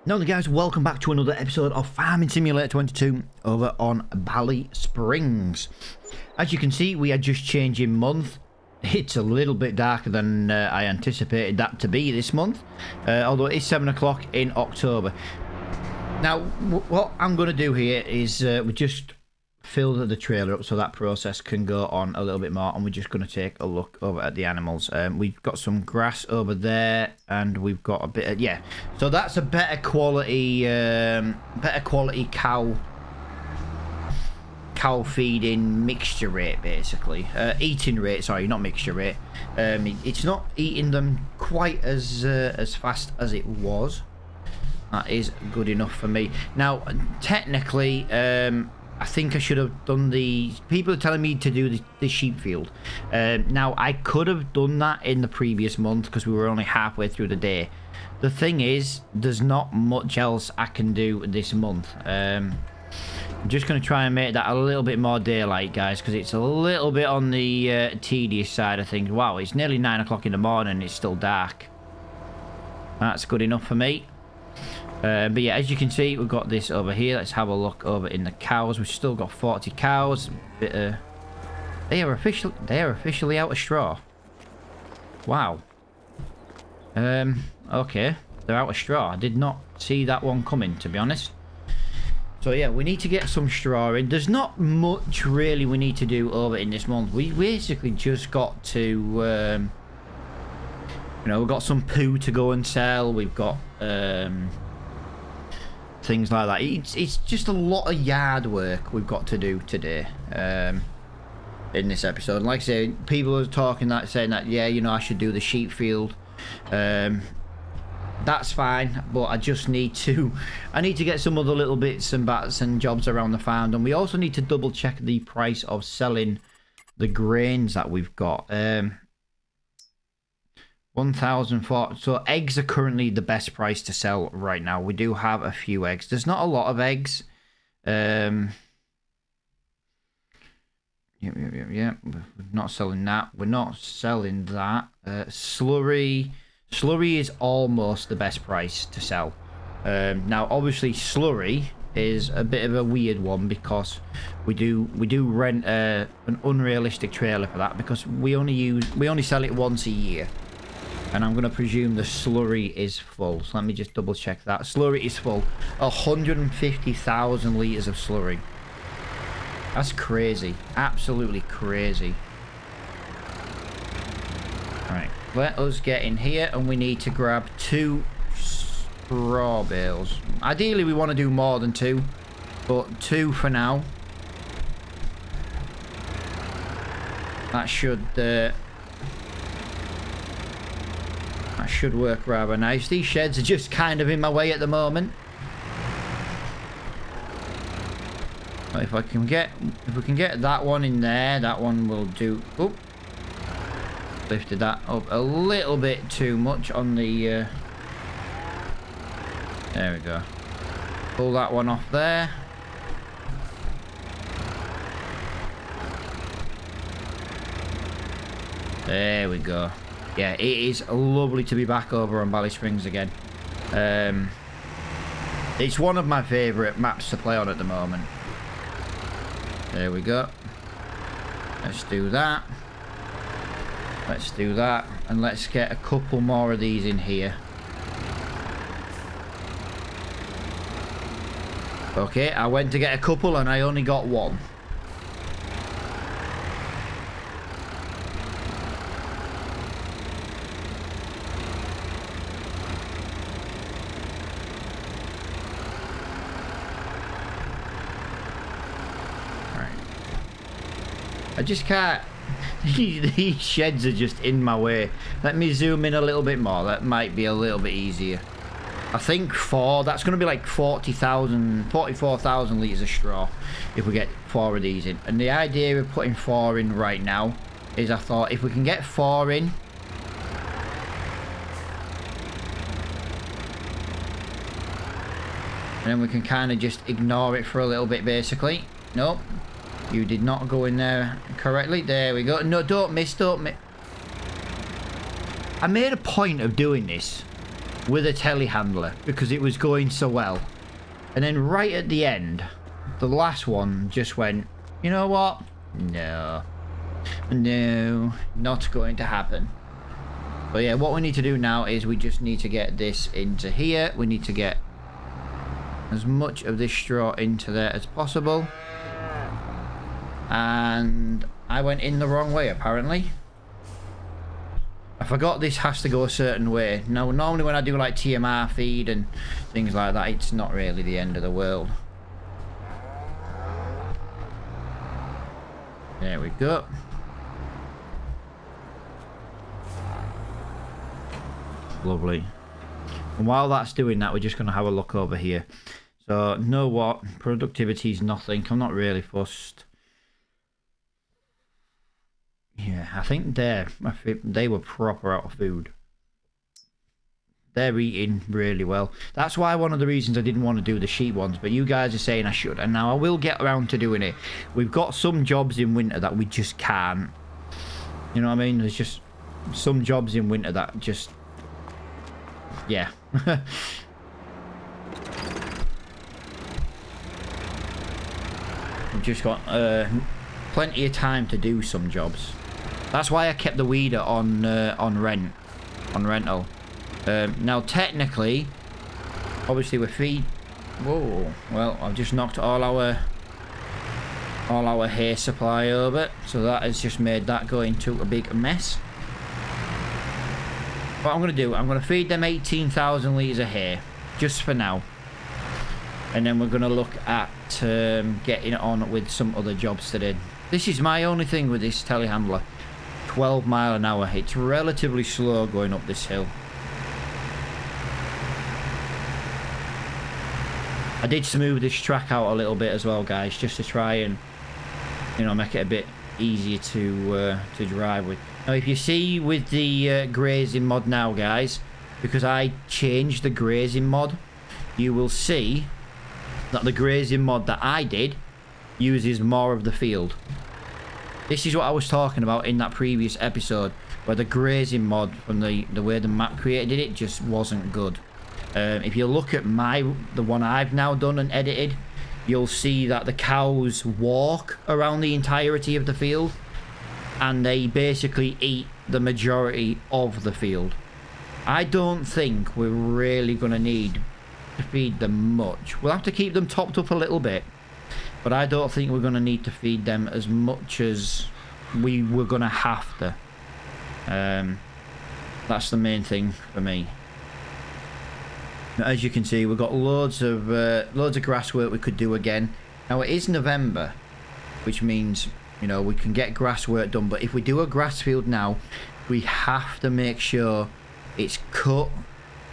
Now guys, welcome back to another episode of Farming Simulator 22 over on Ballysprings. As you can see, we are just changing month. It's a little bit darker than I anticipated that to be this month, although it's 7 o'clock in October. Now, what I'm going to do here is we just fill the trailer up so that process can go on a little bit more, and we're just going to take a look over at the animals. We've got some grass over there, and we've got a bit of, yeah, so that's a better quality cow feeding mixture rate, basically. Eating rate, sorry, not mixture rate. It's not eating them quite as fast as it was. That is good enough for me. Now, technically, I think I should have done the... People are telling me to do the sheep field. Now, I could have done that in the previous month because we were only halfway through the day. The thing is, there's not much else I can do this month. I'm just going to try and make that a little bit more daylight, guys, because it's a little bit on the tedious side of things. Wow, it's nearly 9 o'clock in the morning and it's still dark. That's good enough for me. But yeah, as you can see, we've got this over here. Let's have a look over in the cows. We've still got 40 cows. They are officially out of straw. Wow. Okay, they're out of straw. I did not see that one coming, to be honest. So yeah, we need to get some straw in. There's not much really we need to do over in this month. We basically just got to, you know, we've got some poo to go and sell. We've got things like that. It's just a lot of yard work we've got to do today in this episode. And like I say, people are talking that, saying that, yeah, you know, I should do the sheep field. That's fine, but I just need to get some other little bits and bats and jobs around the farm, and we also need to double check the price of selling the grains that we've got. 1,004. So eggs are currently the best price to sell right now. We do have a few eggs. There's not a lot of eggs. Yeah. We're not selling that. We're not selling that. Slurry is almost the best price to sell. Now, obviously, slurry is a bit of a weird one because we do rent an unrealistic trailer for that because we only sell it once a year. And I'm going to presume the slurry is full. So let me just double check that. Slurry is full. 150,000 litres of slurry. That's crazy. Absolutely crazy. Alright. Let us get in here and we need to grab 2 straw bales. Ideally we want to do more than 2. But 2 for now. That should work rather nice. These sheds are just kind of in my way at the moment. But if we can get that one in there, that one will do. Oh, lifted that up a little bit too much on the. There we go. Pull that one off there. There we go. Yeah, it is lovely to be back over on Ballysprings again. It's one of my favourite maps to play on at the moment. There we go. Let's do that. Let's do that. And let's get a couple more of these in here. Okay, I went to get a couple and I only got one. I just can't. These sheds are just in my way. Let me zoom in a little bit more. That might be a little bit easier. I think 4. That's going to be like 44,000 litres of straw if we get 4 of these in. And the idea of putting 4 in right now is I thought if we can get 4 in. And then we can kind of just ignore it for a little bit, basically. Nope. You did not go in there correctly. There we go. No, don't miss, don't miss. I made a point of doing this with a telehandler because it was going so well. And then right at the end, the last one just went, you know what? No, not going to happen. But yeah, what we need to do now is we just need to get this into here. We need to get as much of this straw into there as possible. And I went in the wrong way, apparently. I forgot this has to go a certain way. Now, normally when I do like TMR feed and things like that, it's not really the end of the world. There we go. Lovely. And while that's doing that, we're just going to have a look over here. So, know what? Productivity is nothing. I'm not really fussed. Yeah, I think they were proper out of food. They're eating really well. That's why one of the reasons I didn't want to do the sheep ones, but you guys are saying I should, and now I will get around to doing it. We've got some jobs in winter that we just can't. You know what I mean? There's just some jobs in winter that just... Yeah. We've just got plenty of time to do some jobs. That's why I kept the weeder on rental. Now technically, obviously we're feed. Whoa! Well, I've just knocked all our hay supply over, so that has just made that go into a big mess. What I'm going to do, I'm going to feed them 18,000 litres of hay, just for now. And then we're going to look at getting on with some other jobs today. This is my only thing with this telehandler. 12 mile an hour. It's relatively slow going up this hill. I did smooth this track out a little bit as well, guys, just to try and, you know, make it a bit easier to drive with. Now, if you see with the grazing mod now, guys, because I changed the grazing mod, you will see that the grazing mod that I did uses more of the field. This is what I was talking about in that previous episode, where the grazing mod from the way the map created it just wasn't good. If you look at the one I've now done and edited, you'll see that the cows walk around the entirety of the field, and they basically eat the majority of the field. I don't think we're really going to need to feed them much. We'll have to keep them topped up a little bit, but I don't think we're going to need to feed them as much as we were going to have to. That's the main thing for me. Now, as you can see, we've got loads of grass work we could do again. Now, it is November, which means, you know, we can get grass work done, but if we do a grass field now, we have to make sure it's cut,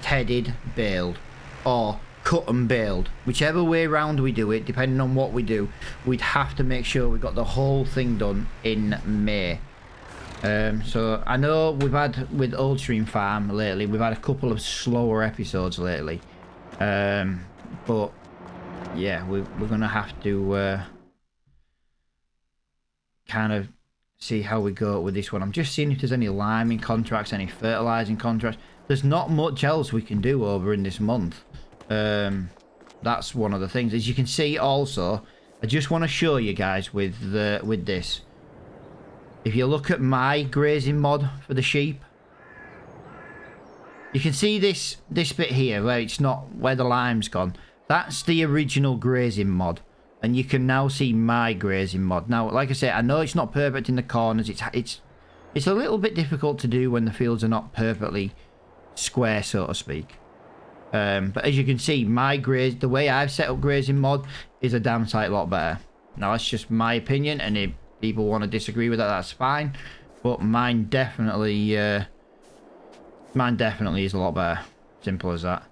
tedded, baled, or cut and baled. Whichever way round we do it, depending on what we do, we'd have to make sure we got the whole thing done in May. So I know we've had with Old Stream Farm lately, we've had a couple of slower episodes lately, but yeah, we're gonna have to kind of see how we go with this one. I'm just seeing if there's any liming contracts, any fertilizing contracts. There's not much else we can do over in this month. That's one of the things. As you can see, also, I just want to show you guys with this. If you look at my grazing mod for the sheep, you can see this bit here where it's not, where the lime's gone. That's the original grazing mod, and you can now see my grazing mod. Now, like I said, I know it's not perfect in the corners. It's a little bit difficult to do when the fields are not perfectly square, so to speak. But as you can see, the way I've set up grazing mod is a damn sight lot better. Now, that's just my opinion, and if people want to disagree with that, that's fine. But mine definitely is a lot better. Simple as that.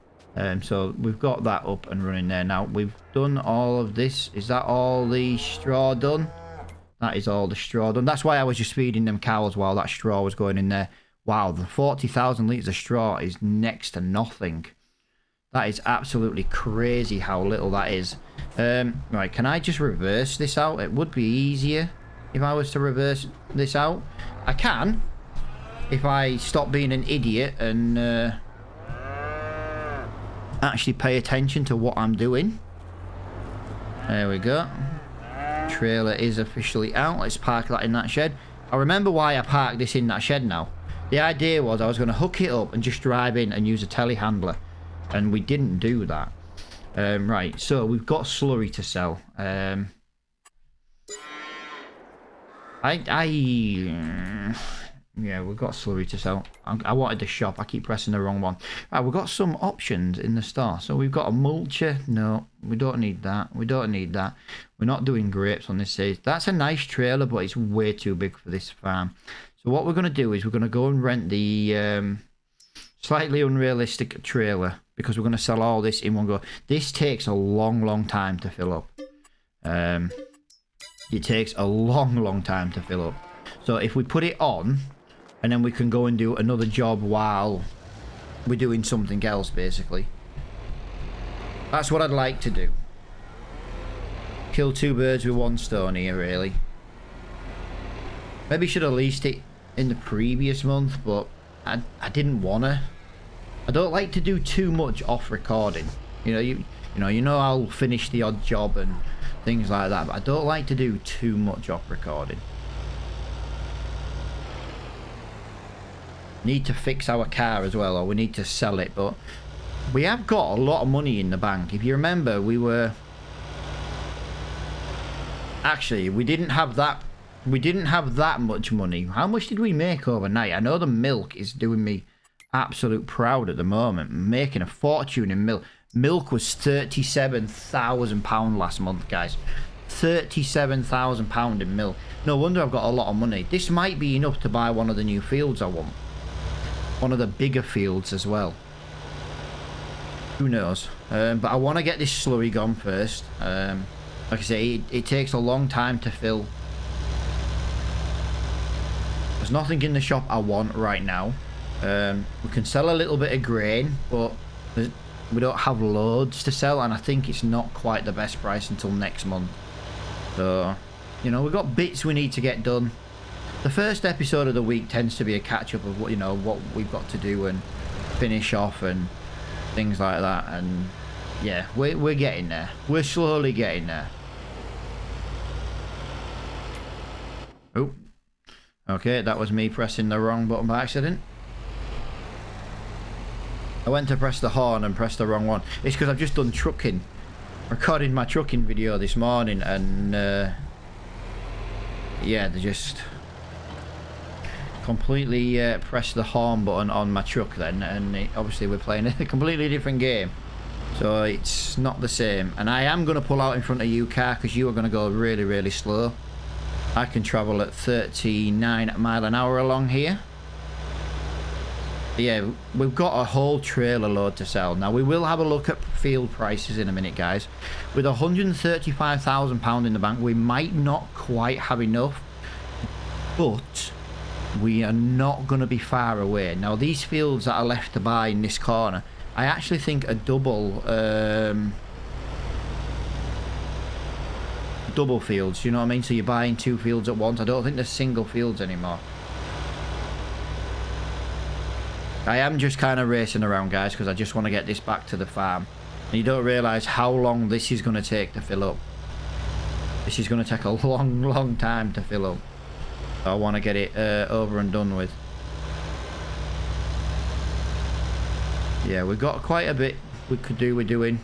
So we've got that up and running there. Now, we've done all of this. Is that all the straw done? That is all the straw done. That's why I was just feeding them cows while that straw was going in there. Wow, the 40,000 litres of straw is next to nothing. That is absolutely crazy how little that is. Right, can I just reverse this out? It would be easier if I was to reverse this out. I can, if I stop being an idiot and actually pay attention to what I'm doing. There we go. Trailer is officially out. Let's park that in that shed. I remember why I parked this in that shed now. The idea was I was going to hook it up and just drive in and use a telehandler. And we didn't do that. Right, so we've got slurry to sell. Yeah, we've got slurry to sell. I wanted the shop. I keep pressing the wrong one. Right, we've got some options in the store. So we've got a mulcher. No, we don't need that. We don't need that. We're not doing grapes on this stage. That's a nice trailer, but it's way too big for this farm. So what we're going to do is we're going to go and rent the slightly unrealistic trailer, because we're going to sell all this in one go. This takes a long time to fill up. It takes a long time to fill up. So if we put it on, and then we can go and do another job while we're doing something else, basically. That's what I'd like to do. Kill two birds with one stone here, really. Maybe should have leased it in the previous month, but I didn't wanna. I don't like to do too much off recording. You know I'll finish the odd job and things like that, but I don't like to do too much off recording. Need to fix our car as well, or we need to sell it, but we have got a lot of money in the bank. If you remember, we were actually we didn't have that much money. How much did we make overnight? I know the milk is doing me absolute proud at the moment. I'm making a fortune in milk. Milk was £37,000 last month, guys. £37,000 in milk. No wonder I've got a lot of money. This might be enough to buy one of the new fields I want. One of the bigger fields as well. Who knows? But I want to get this slurry gone first. Like I say, it takes a long time to fill. There's nothing in the shop I want right now. We can sell a little bit of grain, but we don't have loads to sell, and I think it's not quite the best price until next month. So, we've got bits we need to get done. The first episode of the week tends to be a catch-up of what we've got to do and finish off and things like that. And yeah, we're getting there. We're slowly getting there. Oh, okay, that was me pressing the wrong button by accident. I went to press the horn and pressed the wrong one. It's because I've just done trucking. Recorded my trucking video this morning, and yeah, they just completely pressed the horn button on my truck then, and obviously we're playing a completely different game, so it's not the same. And I am going to pull out in front of you, car, because you are going to go really slow. I can travel at 39 mile an hour along here. Yeah, we've got a whole trailer load to sell. Now, we will have a look at field prices in a minute, guys. With £135,000 in the bank, we might not quite have enough, but we are not going to be far away. Now, these fields that are left to buy in this corner, I actually think a double fields, you know what I mean? So you're buying two fields at once. I don't think there's single fields anymore. I am just kind of racing around, guys, because I just want to get this back to the farm. And you don't realise how long this is going to take to fill up. This is going to take a long time to fill up. So I want to get it over and done with. Yeah, we've got quite a bit we could do with doing.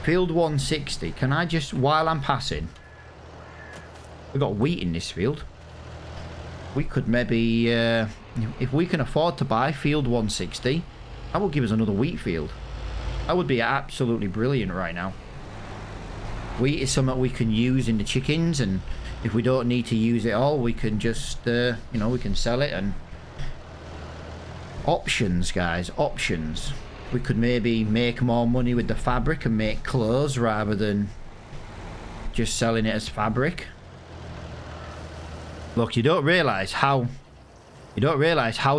Field 160. Can I just, while I'm passing... We've got wheat in this field. We could maybe... if we can afford to buy field 160, that will give us another wheat field. That would be absolutely brilliant right now. Wheat is something we can use in the chickens, and if we don't need to use it all, we can just, we can sell it. And options, guys, options. We could maybe make more money with the fabric and make clothes rather than just selling it as fabric. Look, you don't realise how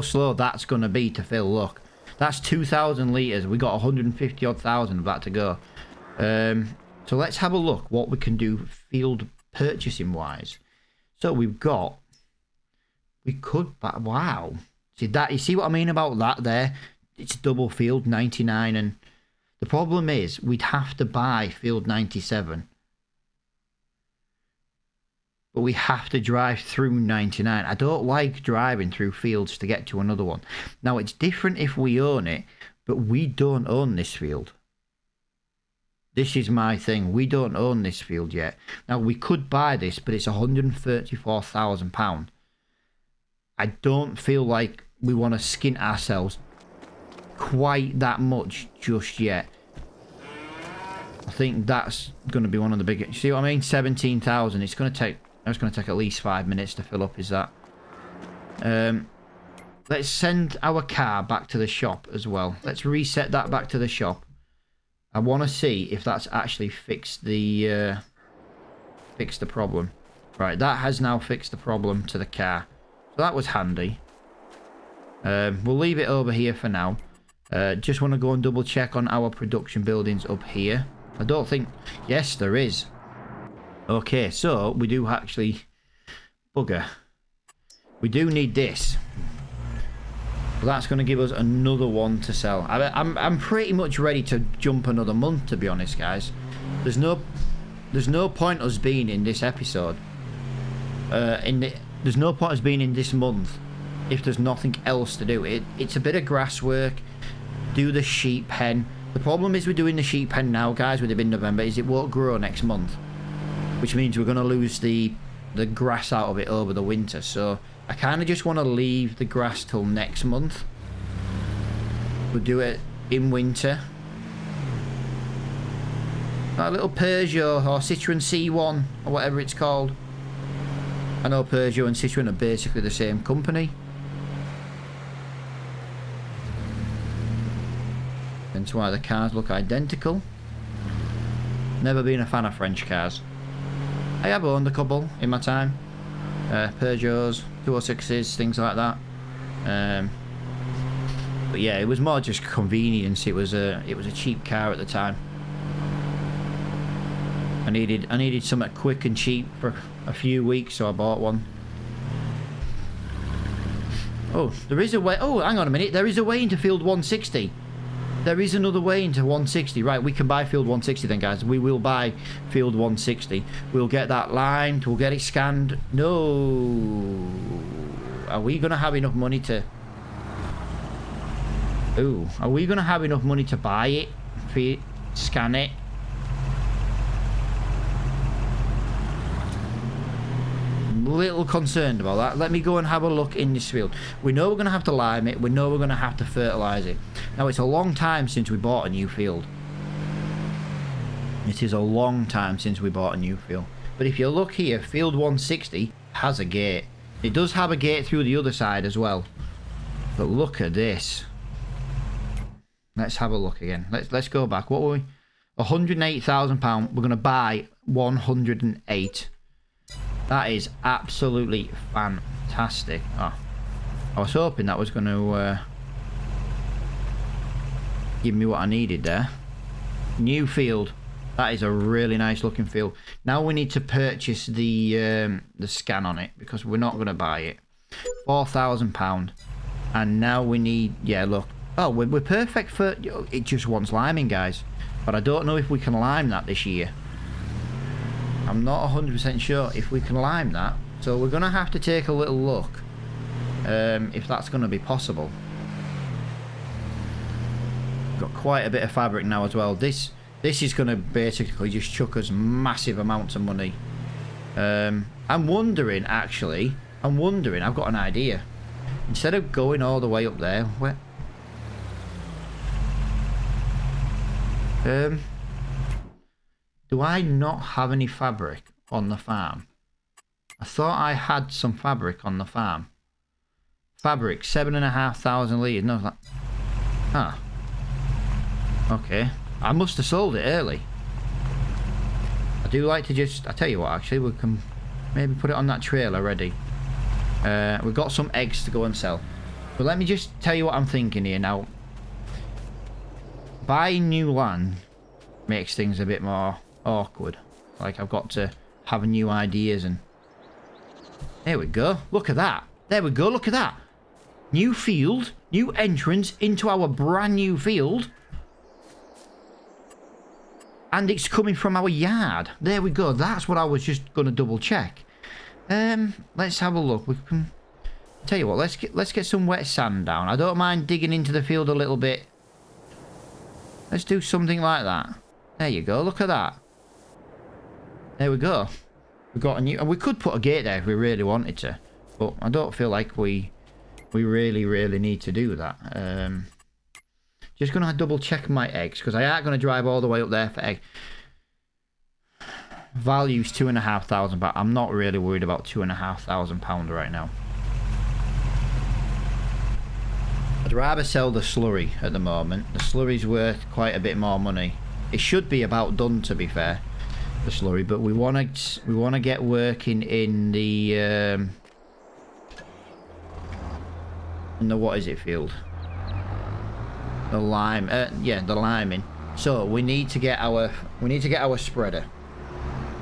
slow that's going to be to fill. Look, that's 2,000 litres. We got 150 odd thousand of that to go. So let's have a look what we can do field purchasing wise. So we could, wow. See that? You see what I mean about that there? it's double field 99, and the problem is we'd have to buy field 97. But we have to drive through 99. I don't like driving through fields to get to another one. Now, it's different if we own it, but we don't own this field. This is my thing. We don't own this field yet. Now, we could buy this, but it's £134,000. I don't feel like we want to skint ourselves quite that much just yet. I think that's going to be one of the biggest. See what I mean? 17,000. It's going to take at least 5 minutes to fill up, is that? Let's send our car back to the shop as well. Let's reset that back to the shop. I want to see if that's actually fixed the problem. Right, that has now fixed the problem to the car. So that was handy. We'll leave it over here for now. Just want to go and double check on our production buildings up here. I don't think... Yes, there is. Okay, so we do actually... Bugger. We do need this. Well, that's going to give us another one to sell. I'm pretty much ready to jump another month, to be honest, guys. There's no point us being in this episode. There's no point us being in this month if there's nothing else to do. It's a bit of grass work. Do the sheep pen. The problem is we're doing the sheep pen now, guys, with it in November, is it won't grow next month. Which means we're going to lose the grass out of it over the winter. So I kind of just want to leave the grass till next month. We'll do it in winter. That little Peugeot or Citroen C1 or whatever it's called. I know Peugeot and Citroen are basically the same company. That's why the cars look identical. Never been a fan of French cars. I have owned a couple in my time. Peugeots, 206s, things like that. But yeah, it was more just convenience. It was a cheap car at the time. I needed something quick and cheap for a few weeks, so I bought one. Oh, there is a way. Oh, hang on a minute. There is a way into field 160. There is another way into 160. Right, we can buy field 160 then, guys. We will buy field 160. We'll get that lined. We'll get it scanned. No. Are we going to have enough money to... Ooh. Are we going to have enough money to buy it? Scan it? Little concerned about that. Let me go and have a look in this field. We know we're going to have to lime it. We know we're going to have to fertilise it. Now, it's a long time since we bought a new field. It is a long time since we bought a new field. But if you look here, field 160 has a gate. It does have a gate through the other side as well. But look at this. Let's have a look again. Let's go back. What were we? £108,000. We're going to buy 108. That is absolutely fantastic. Oh, I was hoping that was going to give me what I needed there. New field. That is a really nice looking field. Now we need to purchase the scan on it because we're not going to buy it. £4,000. And now we need... Yeah, look. Oh, we're perfect for... It just wants liming, guys. But I don't know if we can lime that this year. I'm not 100% sure if we can lime that. So we're going to have to take a little look. If that's going to be possible. Got quite a bit of fabric now as well. This is going to basically just chuck us massive amounts of money. I'm wondering, actually. I've got an idea. Instead of going all the way up there, where... Do I not have any fabric on the farm? I thought I had some fabric on the farm. Fabric, 7,500 litres. No, that... Ah. Okay. I must have sold it early. I do like to just... I tell you what, actually, we can maybe put it on that trailer ready. We've got some eggs to go and sell. But let me just tell you what I'm thinking here now. Buying new land makes things a bit more awkward. Like, I've got to have new ideas and... There we go. Look at that. There we go. Look at that. New field. New entrance into our brand new field. And it's coming from our yard. There we go. That's what I was just going to double check. Let's have a look. We can tell you what. Let's get some wet sand down. I don't mind digging into the field a little bit. Let's do something like that. There you go. Look at that. There we go. We've got a new... And we could put a gate there if we really wanted to. But I don't feel like we really need to do that. Just going to double check my eggs, because I ain't going to drive all the way up there for egg. Value's £2,500, but I'm not really worried about £2,500 right now. I'd rather sell the slurry at the moment. The slurry's worth quite a bit more money. It should be about done, to be fair, the slurry, but we want to get working in the what is it field? The lime, yeah, the liming. So we need to get our spreader.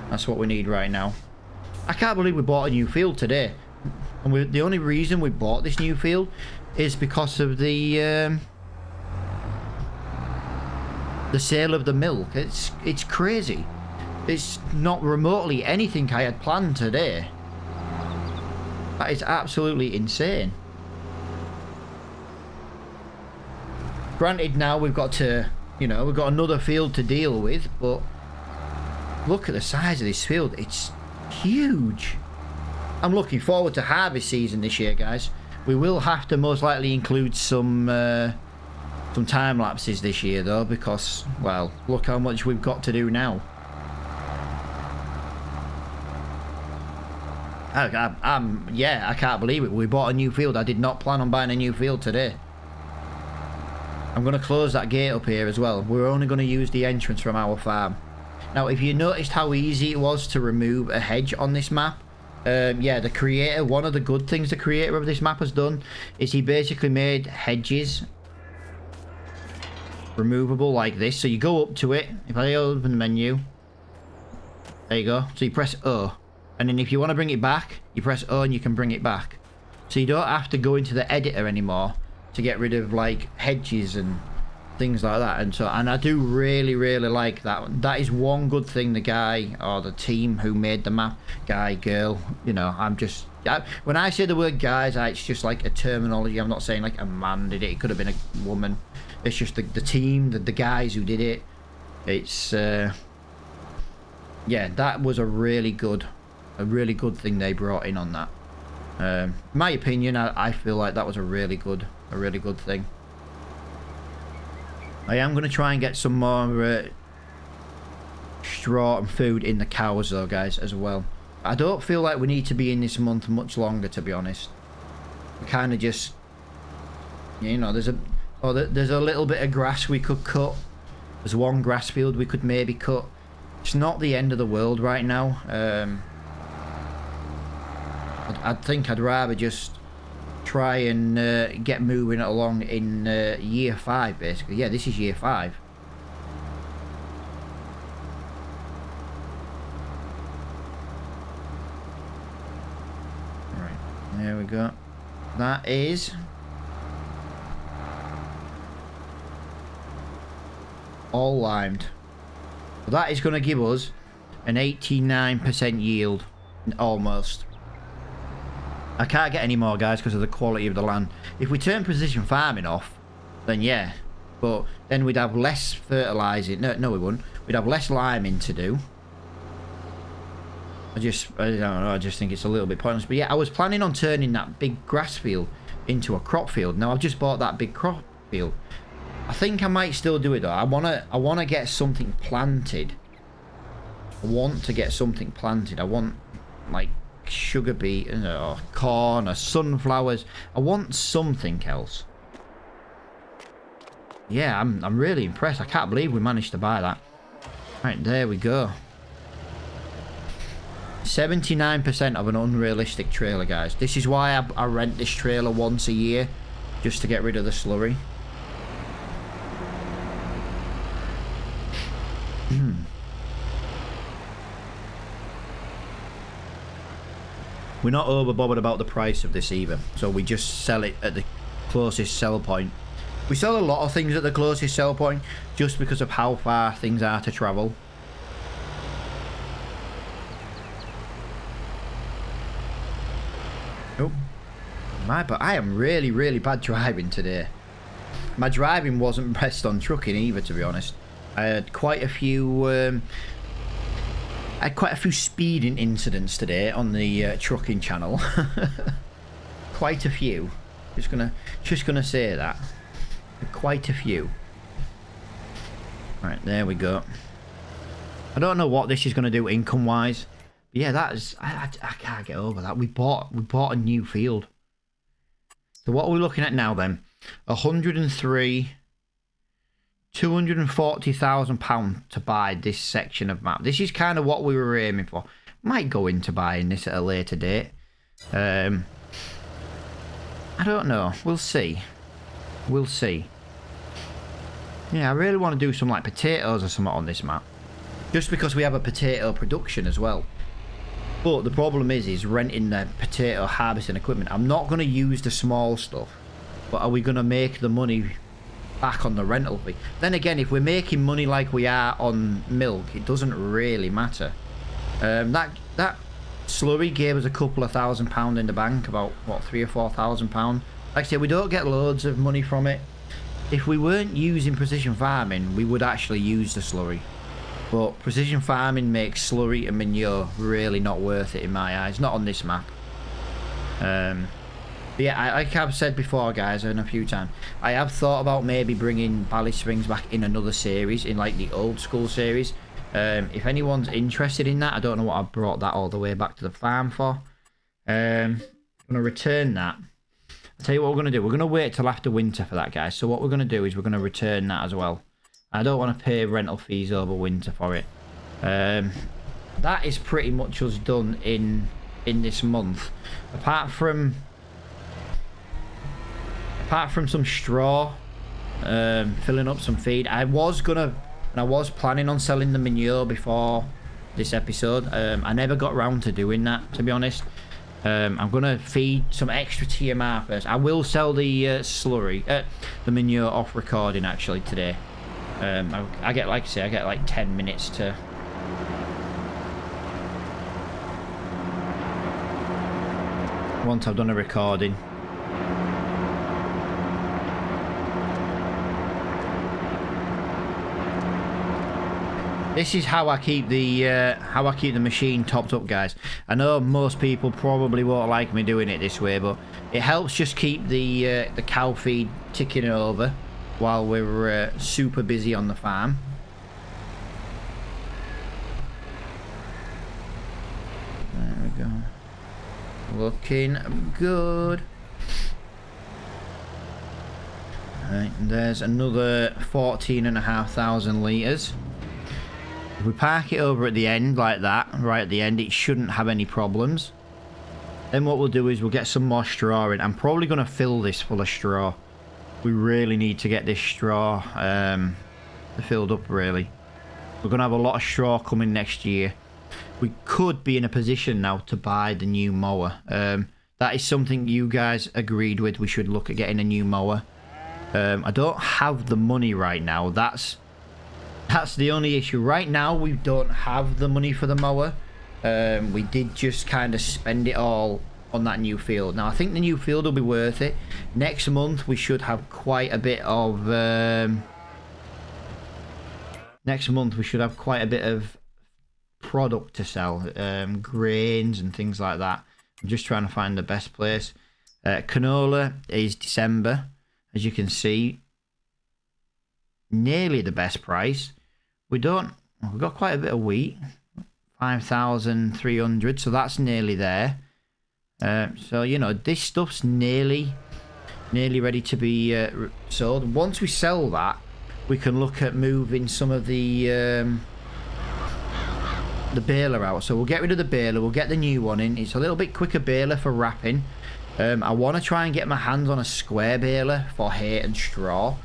That's what we need right now. I can't believe we bought a new field today, and the only reason we bought this new field is because of the sale of the milk. It's crazy. It's not remotely anything I had planned today. That is absolutely insane. Granted, now we've got to, you know, we've got another field to deal with, but look at the size of this field. It's huge. I'm looking forward to harvest season this year, guys. We will have to most likely include some time lapses this year, though, because, well, look how much we've got to do now. Yeah, I can't believe it. We bought a new field. I did not plan on buying a new field today. I'm going to close that gate up here as well. We're only going to use the entrance from our farm. Now, if you noticed how easy it was to remove a hedge on this map, yeah, the creator, one of the good things the creator of this map has done is he basically made hedges removable like this. So you go up to it. If I open the menu, there you go. So you press O. And then if you want to bring it back, you press O and you can bring it back. So you don't have to go into the editor anymore to get rid of like hedges and things like that. And I do really like that. That is one good thing the guy or the team who made the map, guy, girl, you know, when I say the word guys, it's just like a terminology. I'm not saying like a man did it. It could have been a woman. It's just the team, the guys who did it. It's yeah, that was a really good thing they brought in on that. In my opinion, I feel like that was a really good thing. I am going to try and get some more straw and food in the cows though, guys, as well. I don't feel like we need to be in this month much longer, to be honest. We kind of just, you know, there's a little bit of grass we could cut. There's one grass field we could maybe cut. It's not the end of the world right now. I think I'd rather just try and get moving along in year 5, basically. Yeah, this is year 5. Right, there we go. That is all limed. So that is going to give us an 89% yield, almost. I can't get any more, guys, because of the quality of the land. If we turn precision farming off, then yeah. But then we'd have less fertilising. No, we wouldn't. We'd have less liming to do. I don't know. I just think it's a little bit pointless. But yeah, I was planning on turning that big grass field into a crop field. Now I've just bought that big crop field. I think I might still do it though. I wanna get something planted. I want to get something planted. I want like sugar beet or corn or sunflowers. I want something else. Yeah, I'm really impressed. I can't believe we managed to buy that. Right, there we go. 79% of an unrealistic trailer, guys. This is why I rent this trailer once a year, just to get rid of the slurry. We're not overbothered about the price of this either, so we just sell it at closest sell point. We sell a lot of things at the closest sell point just because of how far things are to travel. Oh, but I am really bad driving today. My driving wasn't best on trucking either, to be honest. I had quite a few speeding incidents today on the trucking channel. Quite a few. Just gonna say that. Quite a few. Right, there we go. I don't know what this is gonna do income wise. But yeah, that is I can't get over that. We bought a new field. So what are we looking at now then? 103, £240,000 to buy this section of map. This is kind of what we were aiming for. Might go into buying this at a later date. I don't know. We'll see. We'll see. Yeah, I really want to do some like potatoes or something on this map. Just because we have a potato production as well. But the problem is renting the potato harvesting equipment. I'm not going to use the small stuff. But are we going to make the money back on the rental fee? Then again, if we're making money like we are on milk, it doesn't really matter. That slurry gave us a couple of £1,000 in the bank, about what, £3,000 or £4,000. Like I said, we don't get loads of money from it. If we weren't using precision farming, we would actually use the slurry. But precision farming makes slurry and manure really not worth it in my eyes. Not on this map. But yeah, like I've said before, guys, and a few times, I have thought about maybe bringing Ballysprings back in another series, in like the old school series. If anyone's interested in that, I don't know what I brought that all the way back to the farm for. I'm going to return that. I'll tell you what we're going to do. We're going to wait till after winter for that, guys. So what we're going to do is we're going to return that as well. I don't want to pay rental fees over winter for it. That is pretty much us done in this month. Apart from some straw, filling up some feed. I was planning on selling the manure before this episode. I never got around to doing that, to be honest. I'm gonna feed some extra TMR first. I will sell the slurry, the manure off recording actually today. I get, like I say, I get like 10 minutes to. Once I've done a recording. This is how I keep the machine topped up, guys. I know most people probably won't like me doing it this way, but it helps just keep the cow feed ticking over while we're super busy on the farm. There we go. Looking good. Right, and there's another 14,500 litres. If we park it over at the end like that, right at the end, it shouldn't have any problems. Then what we'll do is we'll get some more straw in. I'm probably going to fill this full of straw. We really need to get this straw filled up, really. We're going to have a lot of straw coming next year. We could be in a position now to buy the new mower. That is something you guys agreed with. We should look at getting a new mower. I don't have the money right now. That's the only issue. Right now, we don't have the money for the mower. We did just kind of spend it all on that new field. Now, I think the new field will be worth it. Next month, we should have quite a bit of... next month, we should have quite a bit of product to sell. Grains and things like that. I'm just trying to find the best place. Canola is December. As you can see, nearly the best price. We've got quite a bit of wheat, 5,300, so that's nearly there. So you know, this stuff's nearly ready to be sold. Once we sell that, we can look at moving some of the baler out. So we'll get rid of the baler, we'll get the new one in. It's a little bit quicker baler for wrapping. I want to try and get my hands on a square baler for hay and straw,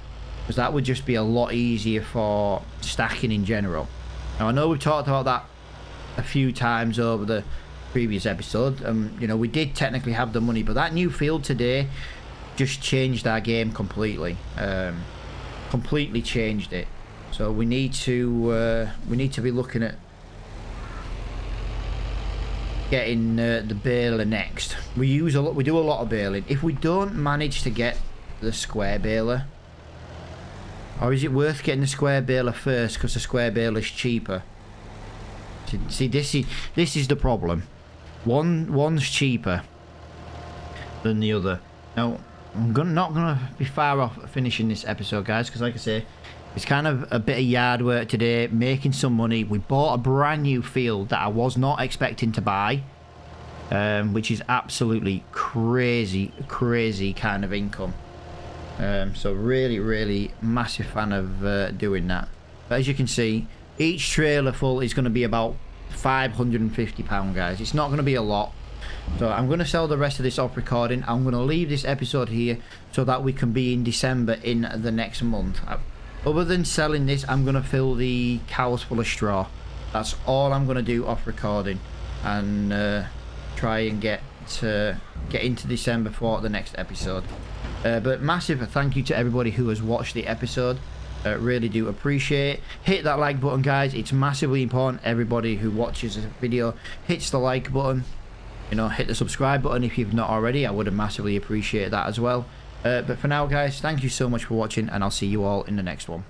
because that would just be a lot easier for stacking in general. Now, I know we've talked about that a few times over the previous episode. You know, we did technically have the money, but that new field today just changed our game completely. Completely changed it. So we need to be looking at getting the baler next. We do a lot of baling. If we don't manage to get the square baler, or is it worth getting the square baler first because the square baler is cheaper? See, this is the problem. One's cheaper than the other. Now, I'm not gonna be far off finishing this episode, guys, because like I say, it's kind of a bit of yard work today, making some money. We bought a brand new field that I was not expecting to buy, which is absolutely crazy kind of income. So really massive fan of doing that. But as you can see, each trailer full is going to be about £550, guys. It's not going to be a lot. So I'm going to sell the rest of this off recording. I'm going to leave this episode here so that we can be in December in the next month. Other than selling this, I'm going to fill the cows full of straw. That's all I'm going to do off recording, and try and get into December for the next episode. But massive thank you to everybody who has watched the episode. Really do appreciate it. Hit that like button, guys. It's massively important. Everybody who watches this video hits the like button. You know, hit the subscribe button if you've not already. I would have massively appreciate that as well. But for now, guys, thank you so much for watching, and I'll see you all in the next one.